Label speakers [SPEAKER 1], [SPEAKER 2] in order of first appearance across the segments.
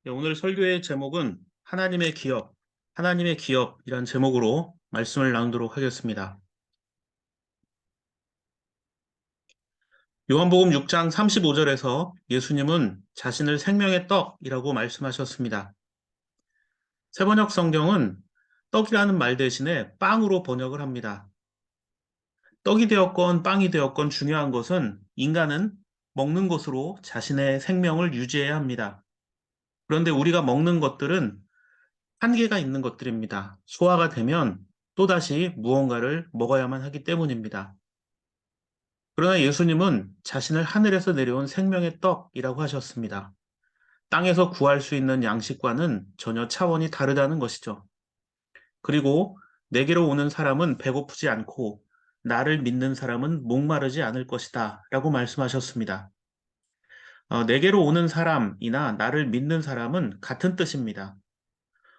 [SPEAKER 1] 네, 오늘 설교의 제목은 하나님의 기업이란 제목으로 말씀을 나누도록 하겠습니다. 요한복음 6장 35절에서 예수님은 자신을 생명의 떡이라고 말씀하셨습니다. 새번역 성경은 떡이라는 말 대신에 빵으로 번역을 합니다. 떡이 되었건 빵이 되었건 중요한 것은 인간은 먹는 것으로 자신의 생명을 유지해야 합니다. 그런데 우리가 먹는 것들은 한계가 있는 것들입니다. 소화가 되면 또다시 무언가를 먹어야만 하기 때문입니다. 그러나 예수님은 자신을 하늘에서 내려온 생명의 떡이라고 하셨습니다. 땅에서 구할 수 있는 양식과는 전혀 차원이 다르다는 것이죠. 그리고 내게로 오는 사람은 배고프지 않고 나를 믿는 사람은 목마르지 않을 것이다 라고 말씀하셨습니다. 내게로 오는 사람이나 나를 믿는 사람은 같은 뜻입니다.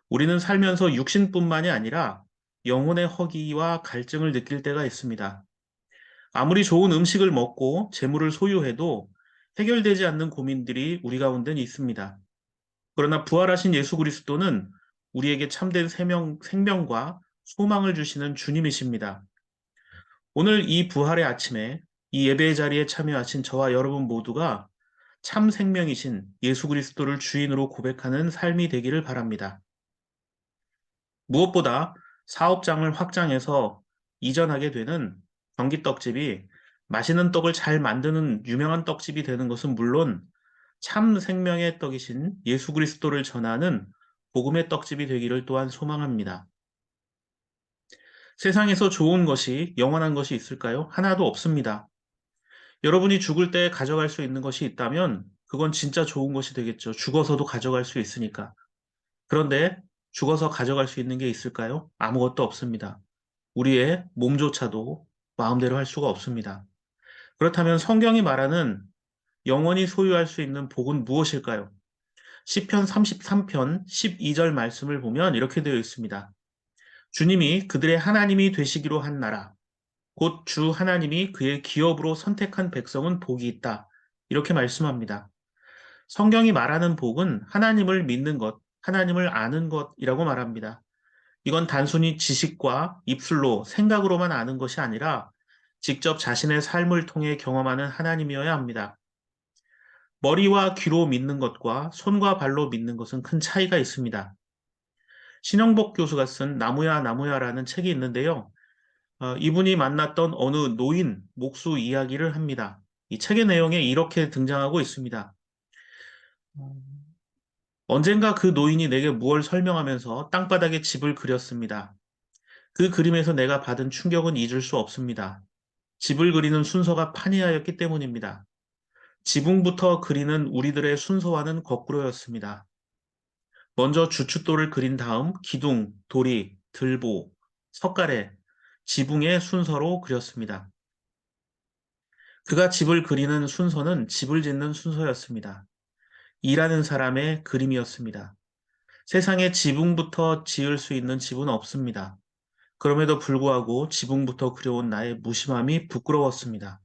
[SPEAKER 1] 우리는 살면서 육신뿐만이 아니라 영혼의 허기와 갈증을 느낄 때가 있습니다. 아무리 좋은 음식을 먹고 재물을 소유해도 해결되지 않는 고민들이 우리 가운데는 있습니다. 그러나 부활하신 예수 그리스도는 우리에게 참된 생명과 소망을 주시는 주님이십니다. 오늘 이 부활의 아침에 이 예배의 자리에 참여하신 저와 여러분 모두가 참 생명이신 예수 그리스도를 주인으로 고백하는 삶이 되기를 바랍니다. 무엇보다 사업장을 확장해서 이전하게 되는 경기떡집이 맛있는 떡을 잘 만드는 유명한 떡집이 되는 것은 물론 참 생명의 떡이신 예수 그리스도를 전하는 복음의 떡집이 되기를 또한 소망합니다. 세상에서 좋은 것이 영원한 것이 있을까요? 하나도 없습니다. 여러분이 죽을 때 가져갈 수 있는 것이 있다면 그건 진짜 좋은 것이 되겠죠. 죽어서도 가져갈 수 있으니까. 그런데 죽어서 가져갈 수 있는 게 있을까요? 아무것도 없습니다. 우리의 몸조차도 마음대로 할 수가 없습니다. 그렇다면 성경이 말하는 영원히 소유할 수 있는 복은 무엇일까요? 시편 33편 12절 말씀을 보면 이렇게 되어 있습니다. 주님이 그들의 하나님이 되시기로 한 나라, 곧 주 하나님이 그의 기업으로 선택한 백성은 복이 있다. 이렇게 말씀합니다. 성경이 말하는 복은 하나님을 믿는 것, 하나님을 아는 것이라고 말합니다. 이건 단순히 지식과 입술로 생각으로만 아는 것이 아니라 직접 자신의 삶을 통해 경험하는 하나님이어야 합니다. 머리와 귀로 믿는 것과 손과 발로 믿는 것은 큰 차이가 있습니다. 신영복 교수가 쓴 나무야 나무야라는 책이 있는데요. 이분이 만났던 어느 노인 목수 이야기를 합니다. 이 책의 내용에 이렇게 등장하고 있습니다. 언젠가 그 노인이 내게 무얼 설명하면서 땅바닥에 집을 그렸습니다. 그 그림에서 내가 받은 충격은 잊을 수 없습니다. 집을 그리는 순서가 판이하였기 때문입니다. 지붕부터 그리는 우리들의 순서와는 거꾸로였습니다. 먼저 주춧돌을 그린 다음 기둥, 도리, 들보, 석가래, 지붕의 순서로 그렸습니다. 그가 집을 그리는 순서는 집을 짓는 순서였습니다. 일하는 사람의 그림이었습니다. 세상에 지붕부터 지을 수 있는 집은 없습니다. 그럼에도 불구하고 지붕부터 그려온 나의 무심함이 부끄러웠습니다.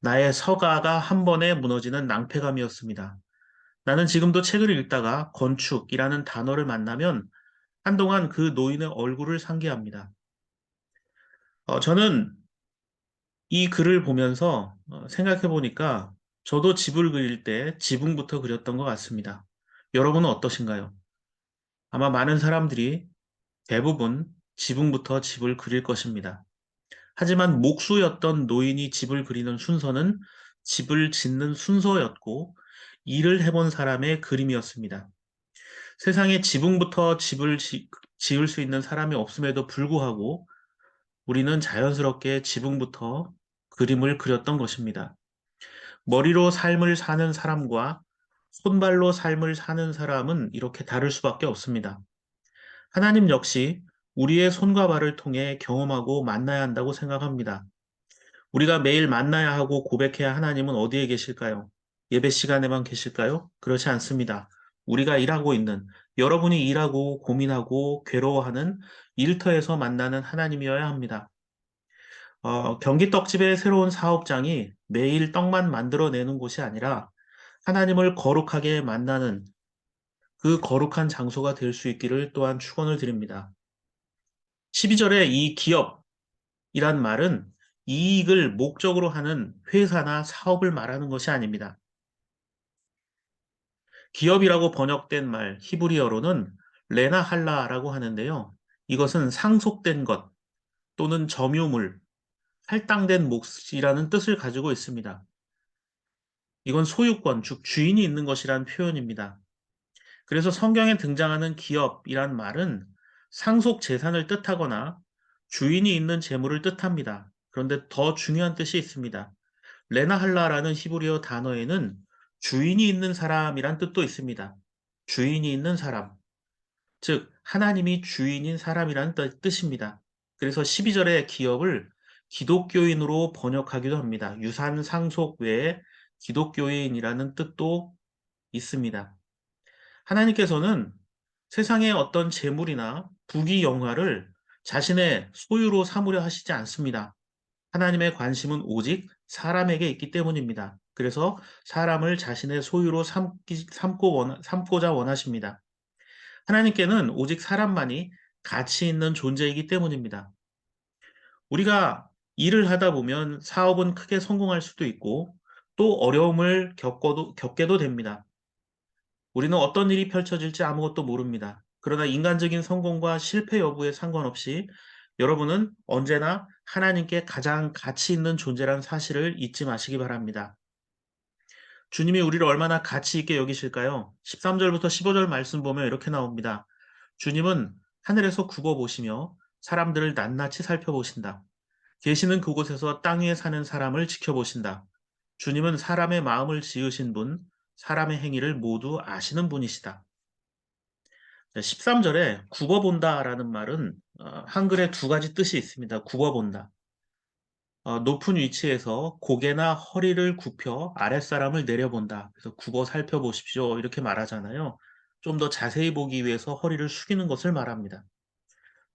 [SPEAKER 1] 나의 서가가 한 번에 무너지는 낭패감이었습니다. 나는 지금도 책을 읽다가 건축이라는 단어를 만나면 한동안 그 노인의 얼굴을 상기합니다. 저는 이 글을 보면서 생각해 보니까 저도 집을 그릴 때 지붕부터 그렸던 것 같습니다. 여러분은 어떠신가요? 아마 많은 사람들이 대부분 지붕부터 집을 그릴 것입니다. 하지만 목수였던 노인이 집을 그리는 순서는 집을 짓는 순서였고 일을 해본 사람의 그림이었습니다. 세상에 지붕부터 지을 수 있는 사람이 없음에도 불구하고 우리는 자연스럽게 지붕부터 그림을 그렸던 것입니다. 머리로 삶을 사는 사람과 손발로 삶을 사는 사람은 이렇게 다를 수밖에 없습니다. 하나님 역시 우리의 손과 발을 통해 경험하고 만나야 한다고 생각합니다. 우리가 매일 만나야 하고 고백해야 하나님은 어디에 계실까요? 예배 시간에만 계실까요? 그렇지 않습니다. 우리가 일하고 있는, 여러분이 일하고 고민하고 괴로워하는 일터에서 만나는 하나님이어야 합니다. 경기 떡집의 새로운 사업장이 매일 떡만 만들어내는 곳이 아니라 하나님을 거룩하게 만나는 그 거룩한 장소가 될 수 있기를 또한 축원을 드립니다. 12절에 이 기업이란 말은 이익을 목적으로 하는 회사나 사업을 말하는 것이 아닙니다. 기업이라고 번역된 말 히브리어로는 레나할라라고 하는데요. 이것은 상속된 것 또는 점유물, 할당된 몫이라는 뜻을 가지고 있습니다. 이건 소유권, 즉 주인이 있는 것이란 표현입니다. 그래서 성경에 등장하는 기업이란 말은 상속 재산을 뜻하거나 주인이 있는 재물을 뜻합니다. 그런데 더 중요한 뜻이 있습니다. 레나할라라는 히브리어 단어에는 주인이 있는 사람이란 뜻도 있습니다. 주인이 있는 사람, 즉 하나님이 주인인 사람이란 뜻입니다. 그래서 12절의 기업을 기독교인으로 번역하기도 합니다. 유산 상속 외에 기독교인이라는 뜻도 있습니다. 하나님께서는 세상의 어떤 재물이나 부귀 영화를 자신의 소유로 삼으려 하시지 않습니다. 하나님의 관심은 오직 사람에게 있기 때문입니다. 그래서 사람을 자신의 소유로 삼고자 원하십니다. 하나님께는 오직 사람만이 가치 있는 존재이기 때문입니다. 우리가 일을 하다 보면 사업은 크게 성공할 수도 있고 또 어려움을 겪게도 됩니다. 우리는 어떤 일이 펼쳐질지 아무것도 모릅니다. 그러나 인간적인 성공과 실패 여부에 상관없이 여러분은 언제나 하나님께 가장 가치 있는 존재란 사실을 잊지 마시기 바랍니다. 주님이 우리를 얼마나 가치 있게 여기실까요? 13절부터 15절 말씀 보면 이렇게 나옵니다. 주님은 하늘에서 굽어 보시며 사람들을 낱낱이 살펴보신다. 계시는 그곳에서 땅 위에 사는 사람을 지켜보신다. 주님은 사람의 마음을 지으신 분, 사람의 행위를 모두 아시는 분이시다. 13절에 굽어본다라는 말은 한글에 두 가지 뜻이 있습니다. 굽어본다. 높은 위치에서 고개나 허리를 굽혀 아랫사람을 내려본다. 그래서 굽어 살펴보십시오. 이렇게 말하잖아요. 좀 더 자세히 보기 위해서 허리를 숙이는 것을 말합니다.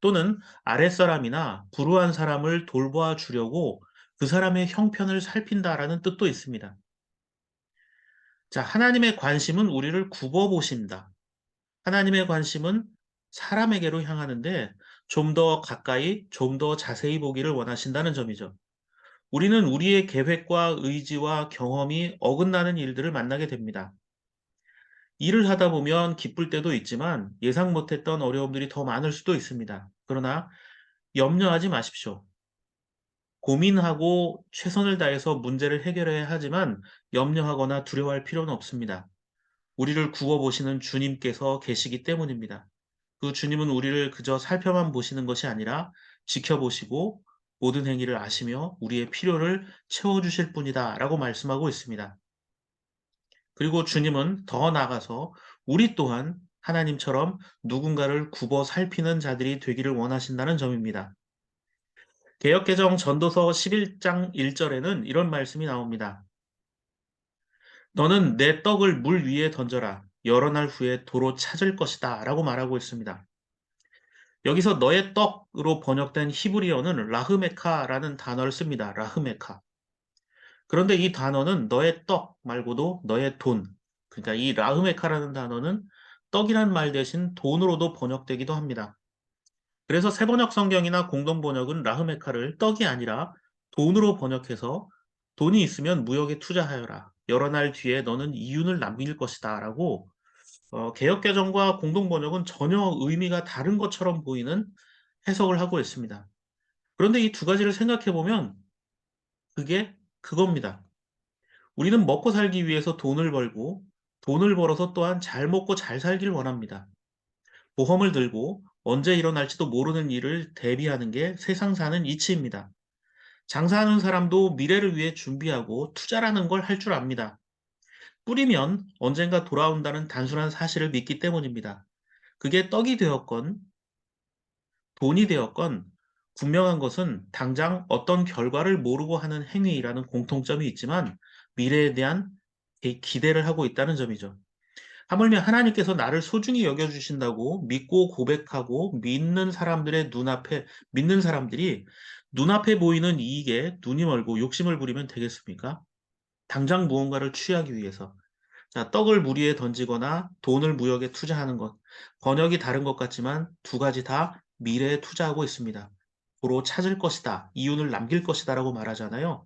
[SPEAKER 1] 또는 아랫사람이나 불우한 사람을 돌보아 주려고 그 사람의 형편을 살핀다라는 뜻도 있습니다. 자, 하나님의 관심은 우리를 굽어 보신다. 하나님의 관심은 사람에게로 향하는데 좀 더 가까이, 좀 더 자세히 보기를 원하신다는 점이죠. 우리는 우리의 계획과 의지와 경험이 어긋나는 일들을 만나게 됩니다. 일을 하다 보면 기쁠 때도 있지만 예상 못했던 어려움들이 더 많을 수도 있습니다. 그러나 염려하지 마십시오. 고민하고 최선을 다해서 문제를 해결해야 하지만 염려하거나 두려워할 필요는 없습니다. 우리를 구워보시는 주님께서 계시기 때문입니다. 그 주님은 우리를 그저 살펴만 보시는 것이 아니라 지켜보시고 모든 행위를 아시며 우리의 필요를 채워주실 분이다 라고 말씀하고 있습니다. 그리고 주님은 더 나아가서 우리 또한 하나님처럼 누군가를 굽어 살피는 자들이 되기를 원하신다는 점입니다. 개역개정 전도서 11장 1절에는 이런 말씀이 나옵니다. 너는 내 떡을 물 위에 던져라. 여러 날 후에 도로 찾을 것이다. 라고 말하고 있습니다. 여기서 너의 떡으로 번역된 히브리어는 라흐메카라는 단어를 씁니다. 라흐메카. 그런데 이 단어는 너의 떡 말고도 너의 돈. 그러니까 이 라흐메카라는 단어는 떡이란 말 대신 돈으로도 번역되기도 합니다. 그래서 세번역 성경이나 공동번역은 라흐메카를 떡이 아니라 돈으로 번역해서 돈이 있으면 무역에 투자하여라. 여러 날 뒤에 너는 이윤을 남길 것이다. 라고 개역개정과 공동번역은 전혀 의미가 다른 것처럼 보이는 해석을 하고 있습니다. 그런데 이 두 가지를 생각해 보면 그게 그겁니다. 우리는 먹고 살기 위해서 돈을 벌고 돈을 벌어서 또한 잘 먹고 잘 살길 원합니다. 보험을 들고 언제 일어날지도 모르는 일을 대비하는 게 세상 사는 이치입니다. 장사하는 사람도 미래를 위해 준비하고 투자라는 걸 할 줄 압니다. 뿌리면 언젠가 돌아온다는 단순한 사실을 믿기 때문입니다. 그게 떡이 되었건 돈이 되었건 분명한 것은 당장 어떤 결과를 모르고 하는 행위라는 공통점이 있지만 미래에 대한 기대를 하고 있다는 점이죠. 하물며 하나님께서 나를 소중히 여겨주신다고 믿고 고백하고 믿는 사람들이 눈앞에 보이는 이익에 눈이 멀고 욕심을 부리면 되겠습니까? 당장 무언가를 취하기 위해서. 자, 떡을 물 위에 던지거나 돈을 무역에 투자하는 것. 번역이 다른 것 같지만 두 가지 다 미래에 투자하고 있습니다. 도로 찾을 것이다, 이윤을 남길 것이다라고 말하잖아요.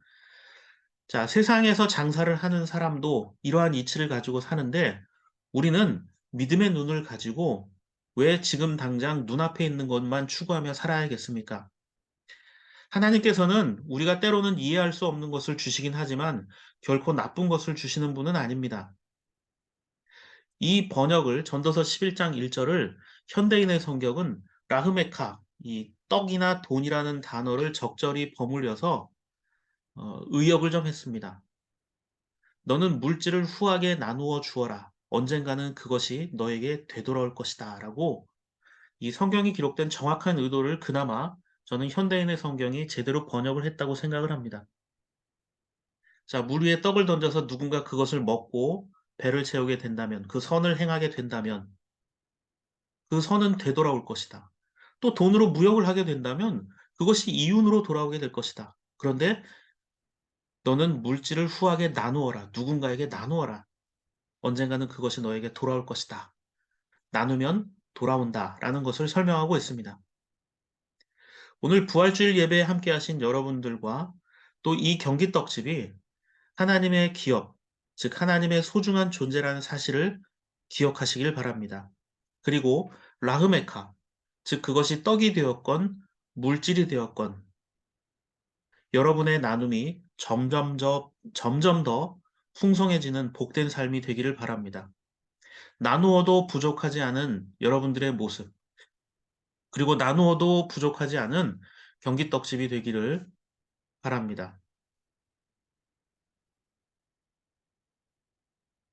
[SPEAKER 1] 자, 세상에서 장사를 하는 사람도 이러한 이치를 가지고 사는데 우리는 믿음의 눈을 가지고 왜 지금 당장 눈앞에 있는 것만 추구하며 살아야겠습니까? 하나님께서는 우리가 때로는 이해할 수 없는 것을 주시긴 하지만 결코 나쁜 것을 주시는 분은 아닙니다. 이 번역을 전도서 11장 1절을 현대인의 성경은 라흐메카, 이 떡이나 돈이라는 단어를 적절히 버무려서 의역을 좀 했습니다. 너는 물질을 후하게 나누어 주어라. 언젠가는 그것이 너에게 되돌아올 것이다. 라고 이 성경이 기록된 정확한 의도를 그나마 저는 현대인의 성경이 제대로 번역을 했다고 생각을 합니다. 자, 물 위에 떡을 던져서 누군가 그것을 먹고 배를 채우게 된다면, 그 선을 행하게 된다면 그 선은 되돌아올 것이다. 또 돈으로 무역을 하게 된다면 그것이 이윤으로 돌아오게 될 것이다. 그런데 너는 물질을 후하게 나누어라. 누군가에게 나누어라. 언젠가는 그것이 너에게 돌아올 것이다. 나누면 돌아온다. 라는 것을 설명하고 있습니다. 오늘 부활주일 예배에 함께 하신 여러분들과 또 이 경기떡집이 하나님의 기업, 즉 하나님의 소중한 존재라는 사실을 기억하시길 바랍니다. 그리고 라흐메카, 즉 그것이 떡이 되었건 물질이 되었건 여러분의 나눔이 점점 더 풍성해지는 복된 삶이 되기를 바랍니다. 나누어도 부족하지 않은 여러분들의 모습, 그리고 나누어도 부족하지 않은 경기떡집이 되기를 바랍니다.